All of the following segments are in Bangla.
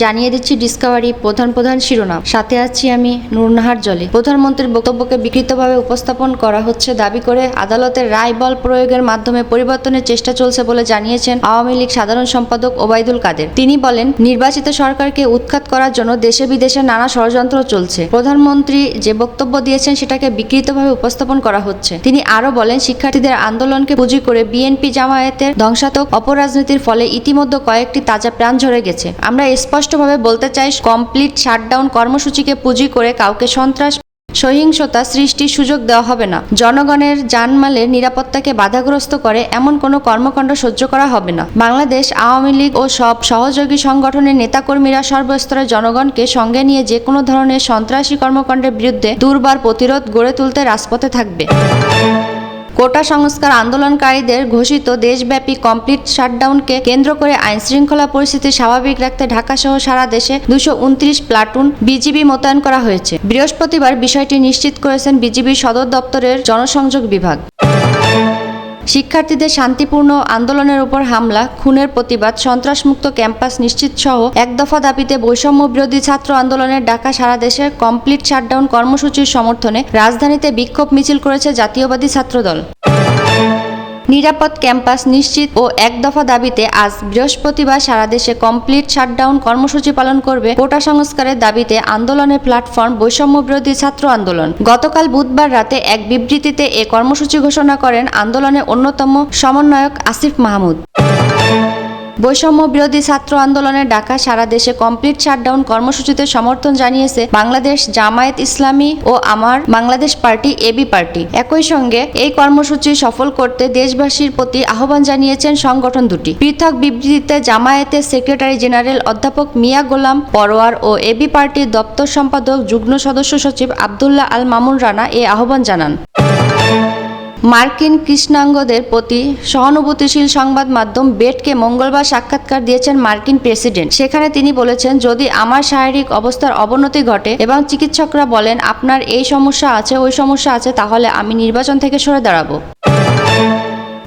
জানিয়ে দিচ্ছি ডিসকভারি প্রধান শিরোনাম, সাথে আছি আমি নুরনাহার জলি। প্রধানমন্ত্রীর বক্তব্যকে বিকৃতভাবে উপস্থাপন করা হচ্ছে দাবি করে আদালতের রায় বল প্রয়োগের মাধ্যমে পরিবর্তনের চেষ্টা চলছে বলে জানিয়েছেন আওয়ামী লীগ সাধারণ সম্পাদক ওবায়দুল কাদের। তিনি বলেন, নির্বাচিত সরকারকে উৎখাত করার জন্য দেশে বিদেশে নানা ষড়যন্ত্র চলছে। প্রধানমন্ত্রী যে বক্তব্য দিয়েছেন সেটাকে বিকৃতভাবে উপস্থাপন করা হচ্ছে। তিনি আরো বলেন, শিক্ষার্থীদের আন্দোলনকে পুঁজি করে বিএনপি জামায়াতের ধ্বংসাত্মক অপরাজনীতির ফলে ইতিমধ্যে কয়েকটি তাজা প্রাণ ঝরে গেছে। আমরা স্পষ্টভাবে বলতে চাই, কমপ্লিট শাটডাউন কর্মসূচিকে পুঁজি করে কাউকে সন্ত্রাস সহিংসতা সৃষ্টির সুযোগ দেওয়া হবে না। জনগণের জানমালের নিরাপত্তাকে বাধাগ্রস্ত করে এমন কোনো কর্মকাণ্ড সহ্য করা হবে না। বাংলাদেশ আওয়ামী লীগ ও সব সহযোগী সংগঠনের নেতাকর্মীরা সর্বস্তরের জনগণকে সঙ্গে নিয়ে যে কোনো ধরনের সন্ত্রাসী কর্মকাণ্ডের বিরুদ্ধে দুর্বার প্রতিরোধ গড়ে তুলতে রাজপথে থাকবে। কোটা সংস্কার আন্দোলনকারীদের ঘোষিত দেশব্যাপী কমপ্লিট শাটডাউনকে কেন্দ্র করে আইনশৃঙ্খলা পরিস্থিতি স্বাভাবিক রাখতে ঢাকাসহ সারা দেশে 229 প্লাটুন বিজিবি মোতায়েন করা হয়েছে। বৃহস্পতিবার বিষয়টি নিশ্চিত করেছেন বিজিবির সদর দপ্তরের জনসংযোগ বিভাগ। শিক্ষার্থীদের শান্তিপূর্ণ আন্দোলনের উপর হামলা, খুনের প্রতিবাদ, সন্ত্রাসমুক্ত ক্যাম্পাস নিশ্চিত সহ এক দফা দাবিতে বৈষম্য বিরোধী ছাত্র আন্দোলনের ডাকা সারা দেশে কমপ্লিট শাটডাউন কর্মসূচির সমর্থনে রাজধানীতে বিক্ষোভ মিছিল করেছে জাতীয়বাদী ছাত্রদল। নিরাপদ ক্যাম্পাস নিশ্চিত ও এক দফা দাবিতে আজ বৃহস্পতিবার সারা দেশে কমপ্লিট শাটডাউন কর্মসূচি পালন করবে কোটা সংস্কারের দাবিতে আন্দোলনের প্ল্যাটফর্ম বৈষম্য বিরোধী ছাত্র আন্দোলন। গতকাল বুধবার রাতে এক বিবৃতিতে এ কর্মসূচি ঘোষণা করেন আন্দোলনের অন্যতম সমন্বয়ক আসিফ মাহমুদ। বৈষম্য বিরোধী ছাত্র আন্দোলনের ডাকা সারা দেশে কমপ্লিট শাটডাউন কর্মসূচিতে সমর্থন জানিয়েছে বাংলাদেশ জামায়াত ইসলামী ও আমার বাংলাদেশ পার্টি এবি পার্টি। একই সঙ্গে এই কর্মসূচি সফল করতে দেশবাসীর প্রতি আহ্বান জানিয়েছেন সংগঠন দুটি। পৃথক বিবৃতিতে জামায়াতের সেক্রেটারি জেনারেল অধ্যাপক মিয়া গোলাম পরোয়ার ও এবি পার্টির দপ্তর সম্পাদক যুগ্ম সদস্য সচিব আব্দুল্লাহ আল মামুন রানা এ আহ্বান জানান। মার্কিন কৃষ্ণাঙ্গদের প্রতি সহানুভূতিশীল সংবাদ মাধ্যম বেটকে মঙ্গলবার সাক্ষাৎকার দিয়েছেন মার্কিন প্রেসিডেন্ট। সেখানে তিনি বলেছেন, যদি আমার শারীরিক অবস্থার অবনতি ঘটে এবং চিকিৎসকরা বলেন আপনার এই সমস্যা আছে ওই সমস্যা আছে, তাহলে আমি নির্বাচন থেকে সরে দাঁড়াবো।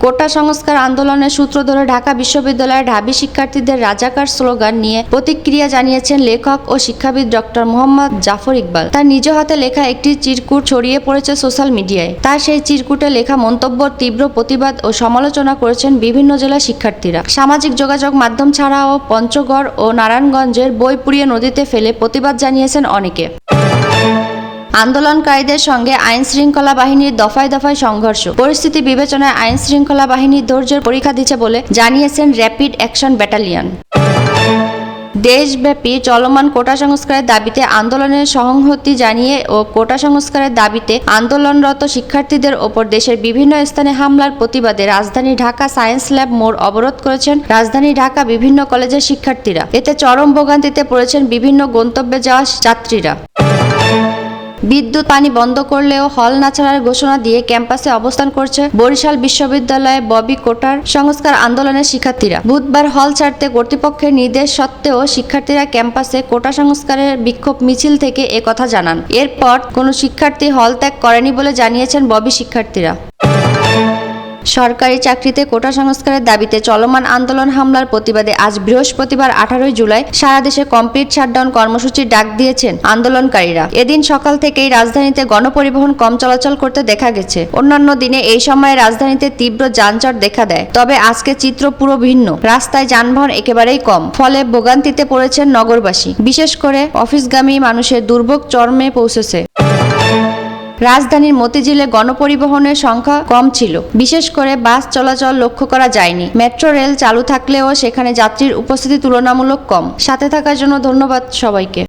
কোটা সংস্কার আন্দোলনের সূত্র ধরে ঢাকা বিশ্ববিদ্যালয়ের ঢাবি শিক্ষার্থীদের রাজাকার স্লোগান নিয়ে প্রতিক্রিয়া জানিয়েছেন লেখক ও শিক্ষাবিদ ডক্টর মোহাম্মদ জাফর ইকবাল। তার নিজ হাতে লেখা একটি চিরকুট ছড়িয়ে পড়েছে সোশ্যাল মিডিয়ায়। তার সেই চিরকুটে লেখা মন্তব্যর তীব্র প্রতিবাদ ও সমালোচনা করেছেন বিভিন্ন জেলার শিক্ষার্থীরা। সামাজিক যোগাযোগ মাধ্যম ছাড়াও পঞ্চগড় ও নারায়ণগঞ্জের বই পুড়িয়ে নদীতে ফেলে প্রতিবাদ জানিয়েছেন অনেকে। আন্দোলনকারীদের সঙ্গে আইন শৃঙ্খলা বাহিনীর দফায় দফায় সংঘর্ষ, পরিস্থিতি বিবেচনায় আইন শৃঙ্খলা বাহিনীর ধৈর্যের পরীক্ষা দিচ্ছে বলে জানিয়েছেন র্যাপিড অ্যাকশন ব্যাটালিয়ন। দেশব্যাপী চলমান কোটা সংস্কারের দাবিতে আন্দোলনের সংহতি জানিয়ে ও কোটা সংস্কারের দাবিতে আন্দোলনরত শিক্ষার্থীদের ওপর দেশের বিভিন্ন স্থানে হামলার প্রতিবাদে রাজধানী ঢাকা সায়েন্স ল্যাব মোড় অবরোধ করেছেন রাজধানী ঢাকা বিভিন্ন কলেজের শিক্ষার্থীরা। এতে চরম ভোগান্তিতে পড়েছেন বিভিন্ন গন্তব্যে যাওয়া যাত্রীরা। বিদ্যুৎ পানি বন্ধ করলেও হল না ছাড়ার ঘোষণা দিয়ে ক্যাম্পাসে অবস্থান করছে বরিশাল বিশ্ববিদ্যালয়ে ববি কোটার সংস্কার আন্দোলনের শিক্ষার্থীরা। বুধবার হল ছাড়তে কর্তৃপক্ষের নির্দেশ সত্ত্বেও শিক্ষার্থীরা ক্যাম্পাসে কোটা সংস্কারের বিক্ষোভ মিছিল থেকে একথা জানান। এরপর কোনো শিক্ষার্থী হল ত্যাগ করেনি বলে জানিয়েছেন ববি শিক্ষার্থীরা। সরকারি চাকরিতে কোটা সংস্কারের দাবিতে চলমান আন্দোলন হামলার প্রতিবাদে আজ বৃহস্পতিবার 18 জুলাই সারা দেশে কমপ্লিট শাটডাউন কর্মসূচির ডাক দিয়েছেন আন্দোলনকারীরা। এদিন সকাল থেকেই রাজধানীতে গণপরিবহন কম চলাচল করতে দেখা গেছে। অন্যান্য দিনে এই সময়ে রাজধানীতে তীব্র যানজট দেখা দেয়, তবে আজকে চিত্র পুরো ভিন্ন। রাস্তায় যানবাহন একেবারেই কম, ফলে ভোগান্তিতে পড়েছেন নগরবাসী। বিশেষ করে অফিসগামী মানুষের দুর্ভোগ চরমে পৌঁছেছে। রাজধানীর মতিঝিলে গণপরিবহনের সংখ্যা কম ছিল, বিশেষ করে বাস চলাচল লক্ষ্য করা যায়নি। মেট্রো রেল চালু থাকলেও সেখানে যাত্রীর উপস্থিতি তুলনামূলক কম। সাথে থাকার জন্য ধন্যবাদ সবাইকে।